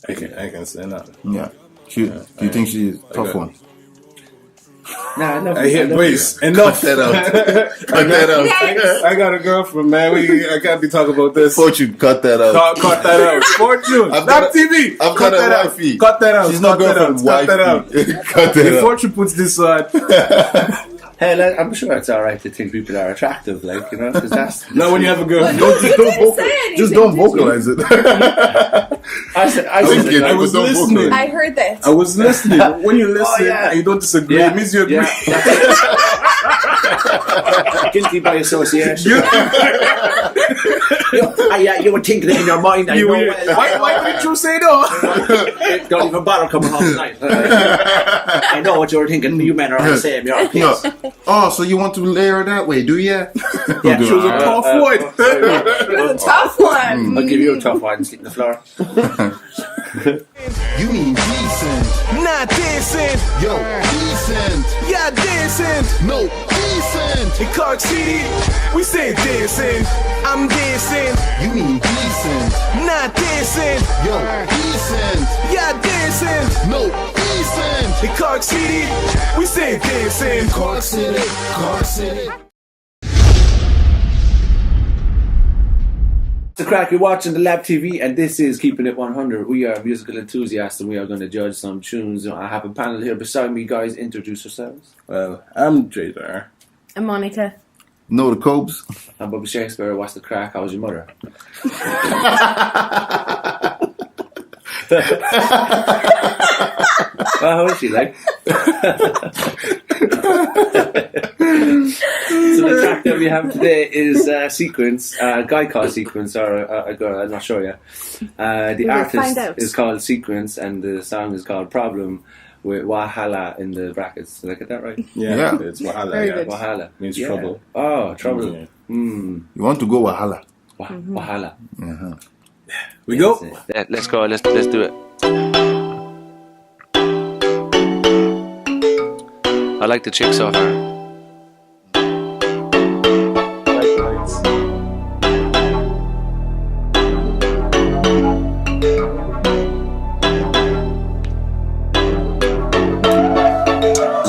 I can say that. Yeah. Do you think she's a tough one? Nah, I hear Grace. Enough. Cut that out. Cut that out. I got a girlfriend, man. I can't be talking about this. Fortune, cut that out. Cut that out. Fortune. Labtv. I've got a wifey. Cut that out. She's not girlfriend. Cut that out. Cut that out. Fortune puts this on. Hey, I'm sure it's alright to think people are attractive, like, you know, because that's... Not when you have a girl. Just don't vocalize it. I was listening. I heard that. I was listening. When you listen and you don't disagree, it means you agree. Guilty by association. You were thinking it in your mind. Why didn't you say no? Don't even bother coming home tonight. I know what you were thinking. You men are the same. You're kids. Oh, so you want to layer that way, do you? Yeah, she was a tough one. It was a tough one. I'll give you a tough one. Sleep on the floor. You mean decent? Not decent. Yo, decent. Yeah, decent. No, decent. In Cork City, we say decent. I'm decent. You mean decent? Not decent. Yo, decent. Yeah, decent. No, decent. In Cork City, we say decent. Cork City, Cork City. The crack, you're watching the Labtv, and this is Keeping It 100. We are musical enthusiasts, and we are going to judge some tunes. I have a panel here beside me. Guys, introduce yourselves. Well, I'm J2DR. I'm Monika. Noda Cobes. I'm Bubba Shakespeare. What's the crack? How's your mother? Well, how is she, like? So the track that we have today is Sequence, a guy called Sequence, or a girl, I'm not sure yet. The artist is called Sequence, and the song is called Problem, with Wahala in the brackets. Did I get that right? Yeah. It's Wahala. Very good. Wahala. Means trouble. Oh, trouble. Yeah. You want to go Wahala? Wahala. Uh-huh. We go. Yeah, let's go. Let's do it. I like the chick so far.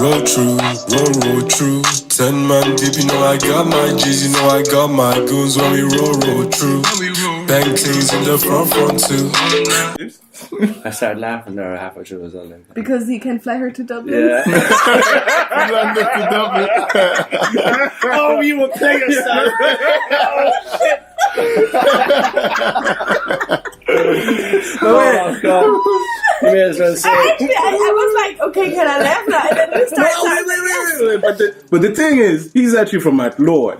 Roll true, roll true. 10 man deep, you know I got my G's, you know I got my goons when we roll true. Bang things in the front too. I started laughing there halfway through as well. Like. Because he can fly her to Dublin. Yeah. Oh, you will play yourself. Oh, God. You may as well say Actually, I was like, okay, can I laugh now? And then you start Wait. But the thing is, he's actually from Athlone.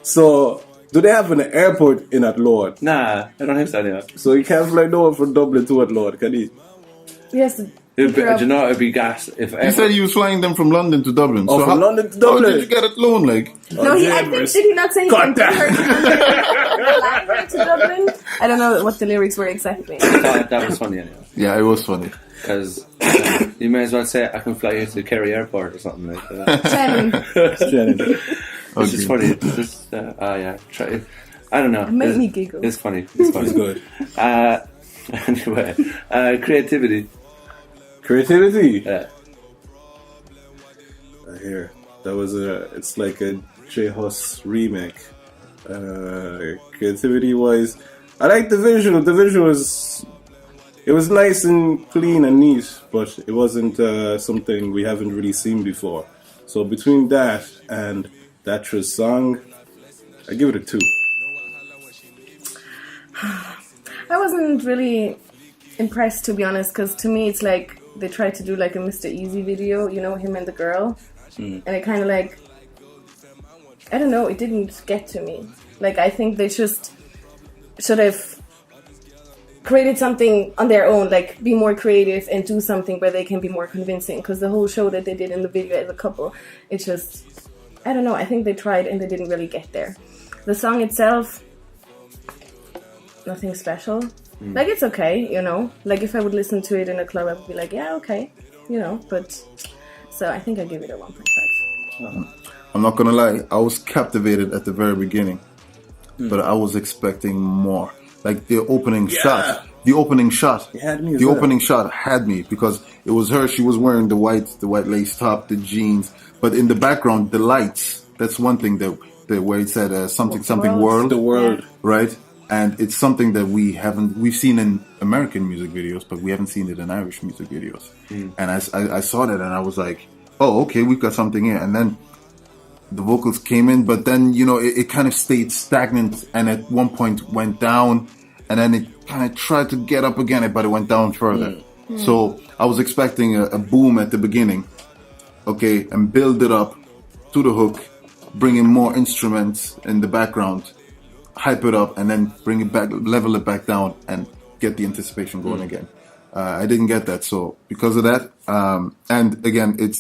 So, do they have an airport in Athlone? nah, I don't think so anymore. So he can't fly no one from Dublin to Athlone, can he? Yes. Do you know it'd be gas if He said he was flying them from London to Dublin. Oh, from London to How Dublin? did you get it loan, like? No, he, I think, did he not say he can fly her to Dublin? I don't know what the lyrics were exactly. I thought that was funny anyway. Yeah, it was funny. Because you may as well say I can fly you to Kerry Airport or something like that. Shannon. This is funny. Yeah. Try it. I don't know. Make me giggle. It's funny. It's funny. It's good. Anyway, creativity. Creativity? Yeah. Here. That was it's like a J-Hus remake. Creativity wise, I like the visual. The visual was, it was nice and clean and neat, but it wasn't something we haven't really seen before. So between that and Datra's song, I give it a 2. I wasn't really impressed, to be honest, because to me it's like they tried to do like a Mr. Easy video, you know, him and the girl, and it kind of like, I don't know, it didn't get to me. Like, I think they just should have created something on their own, like be more creative and do something where they can be more convincing, because the whole show that they did in the video as a couple, it's just, I don't know, I think they tried and they didn't really get there. The song itself, nothing special. Like, it's okay, you know. Like, if I would listen to it in a club, I would be like, yeah, okay, you know. But, so I think I give it a 1.5. I'm not gonna lie, I was captivated at the very beginning, but I was expecting more. Like the opening shot, the opening shot. It had me as The well. opening shot had me because it was her. She was wearing the white lace top, the jeans, but in the background, the lights. That's one thing that where it said something world. The world. Right? And it's something that we've seen in American music videos, but we haven't seen it in Irish music videos. And I saw that and I was like, oh, okay, we've got something here. And then the vocals came in, but then, it kind of stayed stagnant and at one point went down and then it kind of tried to get up again, but it went down further. So I was expecting a boom at the beginning, okay, and build it up to the hook, bring in more instruments in the background, hype it up, and then bring it back, level it back down, and get the anticipation going again. I didn't get that, so because of that, and again, it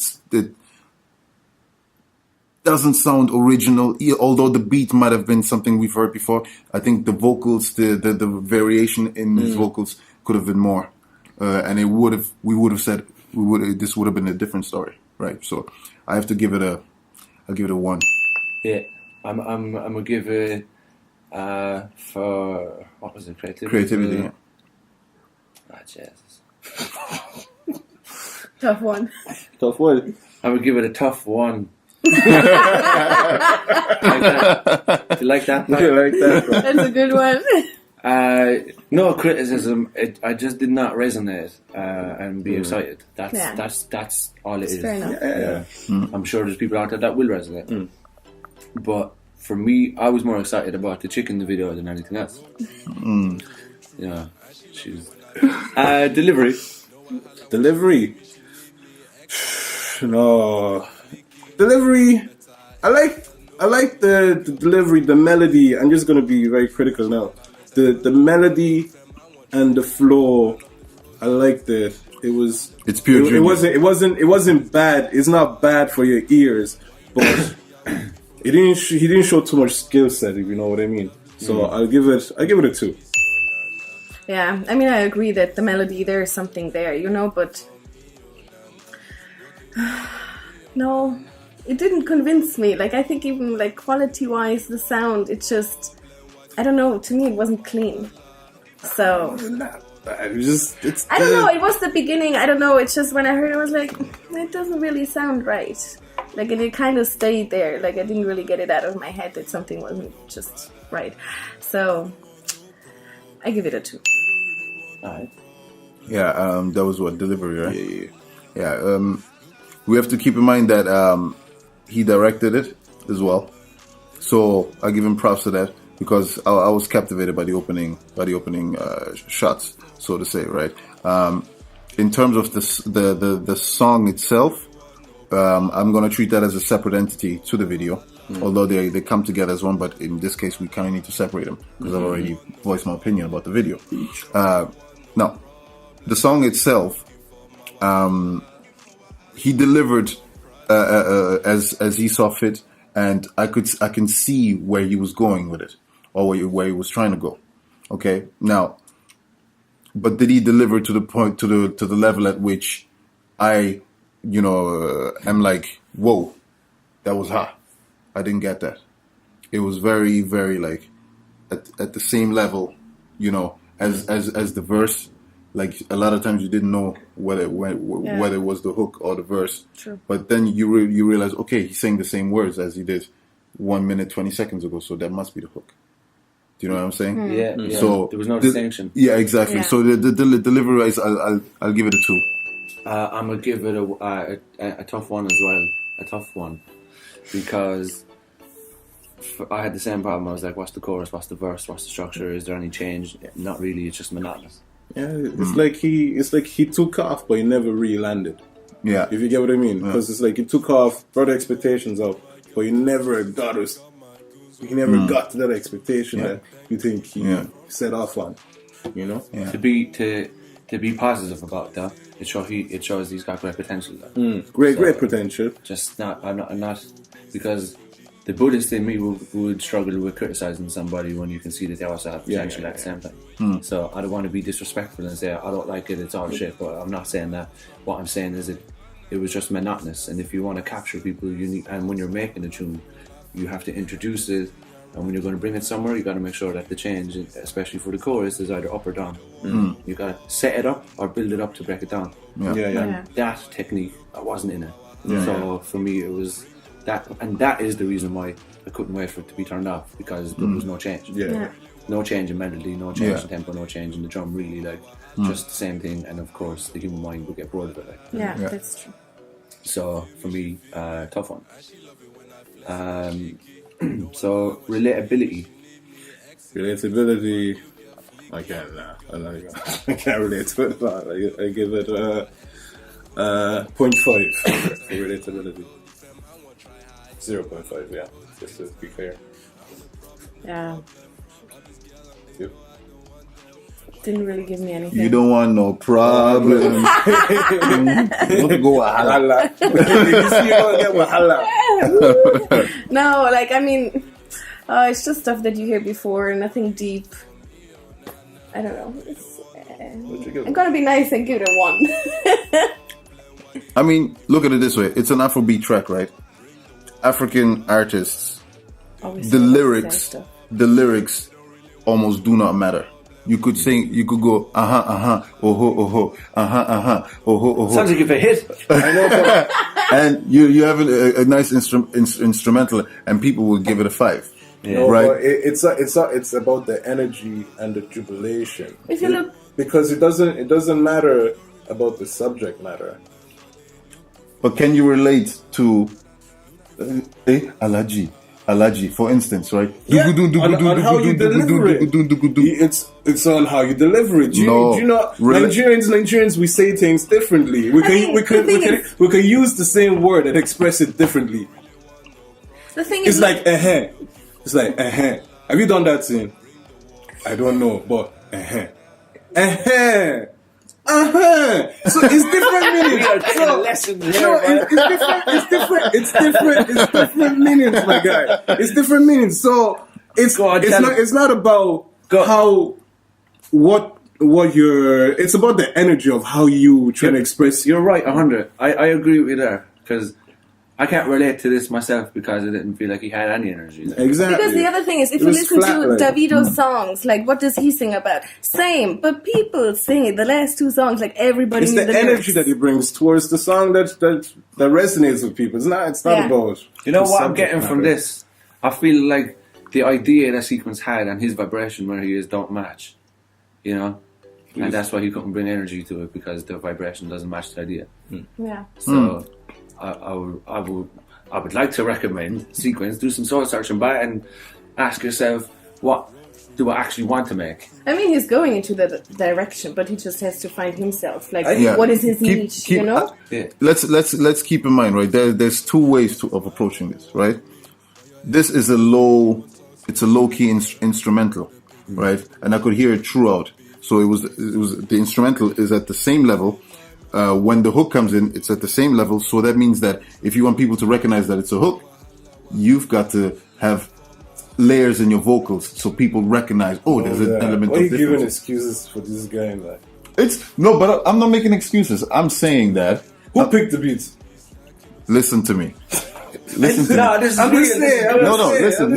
doesn't sound original, although the beat might have been something we've heard before. I think the vocals, the variation in his vocals could have been more, and this would have been a different story, right? So I have to give it a 1. Yeah, I'm gonna give it for what was it? Creativity. Yeah. Ah, Jesus. Tough one. Tough one. I'm gonna give it a tough 1. Do you like that? I like that. That's a good one. No criticism. I just did not resonate and be excited. That's all it is. Fair enough. Yeah. I'm sure there's people out there that will resonate. But for me, I was more excited about the chick in the video than anything else. Yeah, she's delivery. No. Delivery, I like the delivery, the melody. I'm just gonna be very critical now. The melody and the flow, I liked it. It's pure genius. It wasn't bad. It's not bad for your ears, but he didn't show too much skill set, if you know what I mean. So I'll give it a 2. Yeah, I mean, I agree that the melody, there is something there, but no, it didn't convince me. Like, I think even like quality-wise, the sound, it just, I don't know, to me it wasn't clean. So I don't know, it was the beginning, I don't know, it's just when I heard it, I was like, it doesn't really sound right. Like, and it kind of stayed there. Like, I didn't really get it out of my head that something wasn't just right. So I give it a 2. Alright. Yeah, that was what, delivery, right? Yeah. We have to keep in mind that he directed it as well, so I give him props to that because I was captivated by the opening shots, so to say, right? In terms of the song itself, I'm gonna treat that as a separate entity to the video, although they come together as one. But in this case, we kind of need to separate them because I've already voiced my opinion about the video. Now, the song itself. He delivered as he saw fit, and I can see where he was going with it, or where he was trying to go. Okay, now, but did he deliver to the point, to the level at which I, am like, whoa, that was hot. I didn't get that. It was very, very like at the same level, as the verse. Like, a lot of times you didn't know whether it was the hook or the verse. True. But then you realize, okay, he's saying the same words as he did 1 minute 20 seconds ago, so that must be the hook. Do you know what I'm saying? Yeah. So there was no distinction. Yeah, exactly. Yeah. So the delivery wise, I'll give it a 2. I'm gonna give it a tough 1 as well. A tough 1 because I had the same problem. I was like, what's the chorus? What's the verse? What's the structure? Is there any change? Not really. It's just monotonous. Yeah, it's like he took off, but he never really landed. Yeah, if you get what I mean, because it's like he took off, brought expectations up, but he never got us. He never got to that expectation that you think he set off on. Yeah. To be positive about that, it shows he's got great potential. Great potential. Just I'm not because. The Buddhist in me would struggle with criticizing somebody when you can see that they also have potential at the same time. So I don't want to be disrespectful and say I don't like it, it's all shit, but I'm not saying that. What I'm saying is it was just monotonous, and if you want to capture people, you need, and when you're making a tune, you have to introduce it And when you're going to bring it somewhere, you got to make sure that the change, especially for the chorus, is either up or down. You got to set it up or build it up to break it down. Yeah. That technique, I wasn't in it. So for me, it was that, and that is the reason why I couldn't wait for it to be turned off, because there was no change. No change in melody, no change in tempo, no change in the drum. Really, like just the same thing. And of course, the human mind will get bored of it. Like. That's true. So for me, tough one. So relatability. I can't. I can't relate to it. I give it 0.5 for relatability. 0.5, yeah. Just to be fair. Yeah. You? Didn't really give me anything. You don't want no problem. You want to go Wahala. You see, you don't get Wahala. No, like, I mean, it's just stuff that you hear before, nothing deep. I don't know. I'm gonna be nice and give it a 1. I mean, look at it this way. It's an Afrobeat track, right? African artists, Always the stuff. lyrics almost do not matter. You could sing, you could go, oh ho, oh ho. Sounds like if a hit. I know, but And you have a nice instrumental, and people will give it a 5. no, Right? but it's about the energy and the jubilation. If you look, Because it doesn't matter about the subject matter. But can you relate to Alaji, for instance, right? Yeah, on how you deliver it. It's on how you deliver it. Do you know Nigerians, we say things differently. We can use the same word and express it differently. the thing It's is, like It's like Have you done that thing? I don't know, but So it's different meanings. It's different meanings, my guy. It's different meanings. So it's not about what you're. It's about the energy of how you try to express. You're right, 100. I agree with you there, because I can't relate to this myself because I didn't feel like he had any energy. Exactly. because the other thing is, if you listen to Davido's songs, like, what does he sing about? Same, but people sing it. The last 2 songs, like, everybody It's knew the the energy lyrics. that he brings towards the song that resonates with people. It's not about. You know the what I'm subject getting from matter. this? I feel like the idea that Sequence had and his vibration where he is don't match. You know? And that's why he couldn't bring energy to it, because the vibration doesn't match the idea. Yeah. So I would like to recommend Sequence, do some soul searching back and ask yourself, what do I actually want to make? I mean, he's going into that direction, but he just has to find himself. Like, Yeah. what is his niche, you know? Let's keep in mind, right? There's 2 ways of approaching this, right? This is a low key instrumental, right? And I could hear it throughout. So it was the instrumental is at the same level. When the hook comes in, it's at the same level. So that means that if you want people to recognize that it's a hook, you've got to have layers in your vocals so people recognize, there's an element Why of are you difference. giving excuses for this guy, man? But I'm not making excuses. I'm saying that. Who picked the beats? Listen to me. Listen to No, me. this is I'm just real.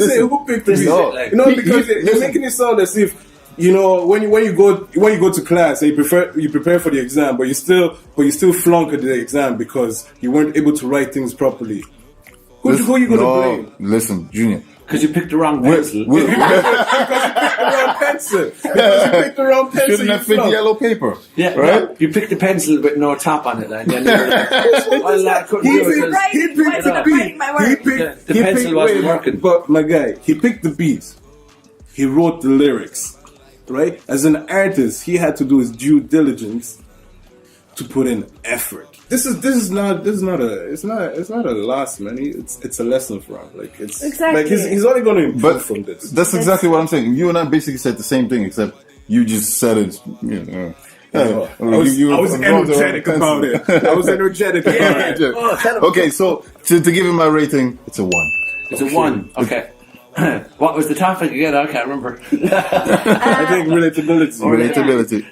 saying, who picked the beats? No. Because you're making it sound as if, you know, when you go to class and you prepare for the exam, but you still flunk at the exam because you weren't able to write things properly. Who are you gonna blame? Listen, Junior. Because you picked the wrong pencil. Because you picked the wrong pencil. Shouldn't have fit yellow paper. Yeah, right? No, you picked the pencil with no top on it, and then the pencil wasn't working. But my guy, he picked the beats. He wrote the lyrics. Right? As an artist, he had to do his due diligence to put in effort. This is not a loss, man. It's a lesson for him. Like it's Exactly. like he's only going to improve from this. That's exactly what I'm saying. You and I basically said the same thing, except you just said it. I was energetic about it. I was energetic about it. Okay, so to give him my rating, it's a 1. It's a 1. Okay. What was the topic again? I can't remember. I think relatability. Relatability.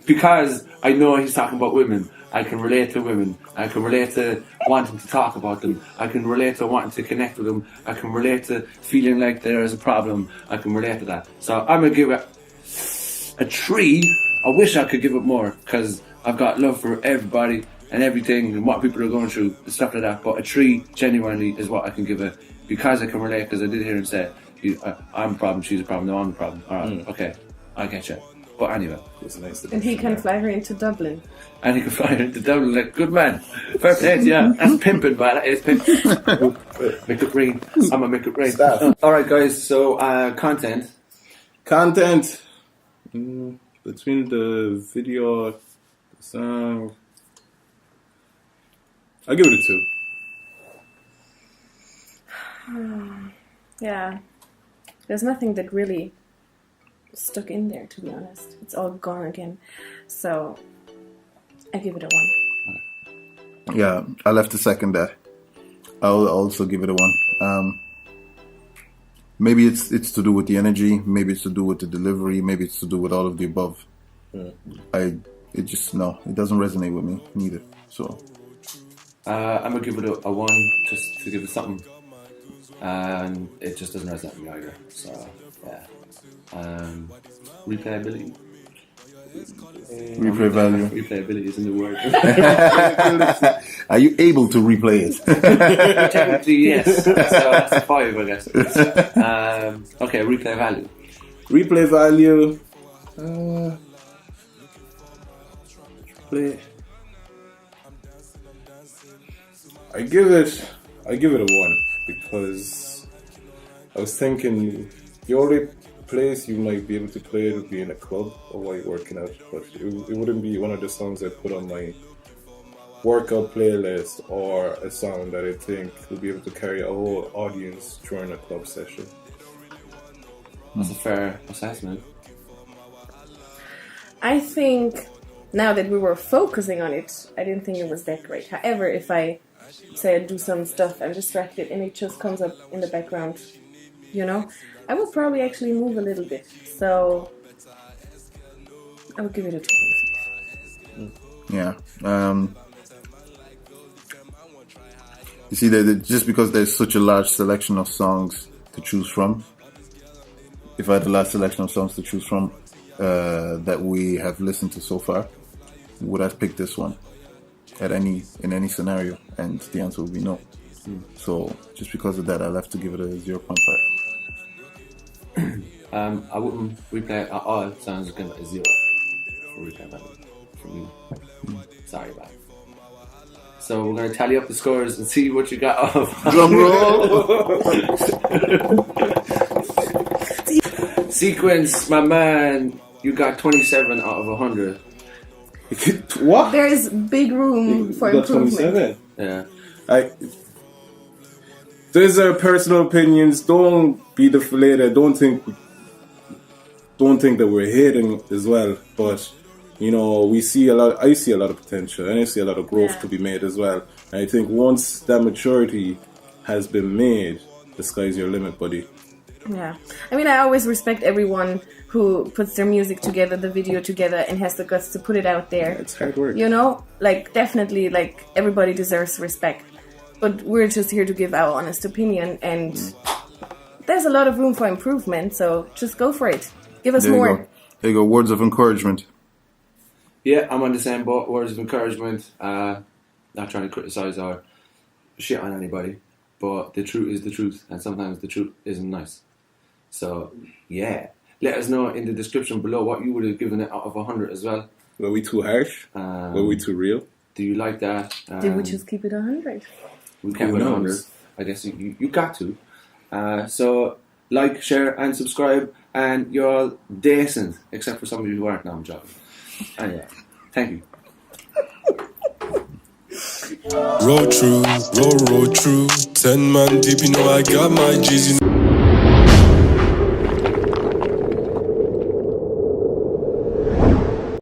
Because I know he's talking about women, I can relate to women. I can relate to wanting to talk about them. I can relate to wanting to connect with them. I can relate to feeling like there is a problem. I can relate to that. So I'm going to give it a 3. I wish I could give it more because I've got love for everybody and everything and what people are going through and stuff like that. But a 3 genuinely is what I can give it because I can relate, because I did hear him say, I'm a problem, she's a problem, no, I'm a problem. All right, okay, I get you. But anyway, it's nice to and he can fly her into Dublin. And he can fly her into Dublin, like, good man. Fair play, yeah. That's pimping, man. That is pimping. Make it rain. I'm gonna make it rain. Alright, guys, so content. Between the video, the song, I'll give it a 2. Yeah. There's nothing that really stuck in there, to be honest. It's all gone again. So I give it a 1. Yeah, I'll have to second that. I'll also give it a 1. Maybe it's to do with the energy, maybe it's to do with the delivery, maybe it's to do with all of the above. It doesn't resonate with me neither. So I'm gonna give it a 1 just to give it something. And it just doesn't resonate with me either. So yeah. Replayability. Replay value. Replayability isn't the word. Are you able to replay it? Technically, yes. So that's a 5, I guess. Okay, replay value. Replay value. I give it a 1 because I was thinking the only place you might be able to play it would be in a club or while you're working out, but it wouldn't be one of the songs I put on my workout playlist or a song that I think will be able to carry a whole audience during a club session. That's a fair assessment. I think now that we were focusing on it, I didn't think it was that great. However, if I say I do some stuff, I'm distracted and it just comes up in the background, I would probably actually move a little bit. So I would give it a 2.5. Yeah. You see, that just because there's such a large selection of songs to choose from, if I had a large selection of songs to choose from that we have listened to so far, would I pick this one in any scenario? And the answer would be no. So just because of that, I'll have to give it a 0.5. I wouldn't replay it at all. Sounds good at a 0 for replay value for me. Sorry about it. So we're going to tally up the scores and see what you got off. Drum roll. Sequence, my man, you got 27 out of 100. What? There's big room for improvement. 27. Yeah. Those are personal opinions. Don't be deflated. Don't think that we're hating as well. But I see a lot of potential, and I see a lot of growth to be made as well. And I think once that maturity has been made, the sky's your limit, buddy. Yeah. I mean, I always respect everyone who puts their music together, the video together, and has the guts to put it out there. Yeah, it's hard work. Definitely, everybody deserves respect. But we're just here to give our honest opinion, and there's a lot of room for improvement, so just go for it. Give us more. There you go, words of encouragement. Yeah, I'm on the same boat. Words of encouragement. Not trying to criticise or shit on anybody, but the truth is the truth, and sometimes the truth isn't nice. So, yeah. Let us know in the description below what you would have given it out of 100 as well. Were we too harsh? Were we too real? Do you like that? Did we just keep it 100? We can't go 100. I guess you got to. So, like, share, and subscribe, and you're all decent, except for some of you who aren't. Now I'm joking. Anyway, thank you. Roll through, roll through. 10 man deep, I got my G's.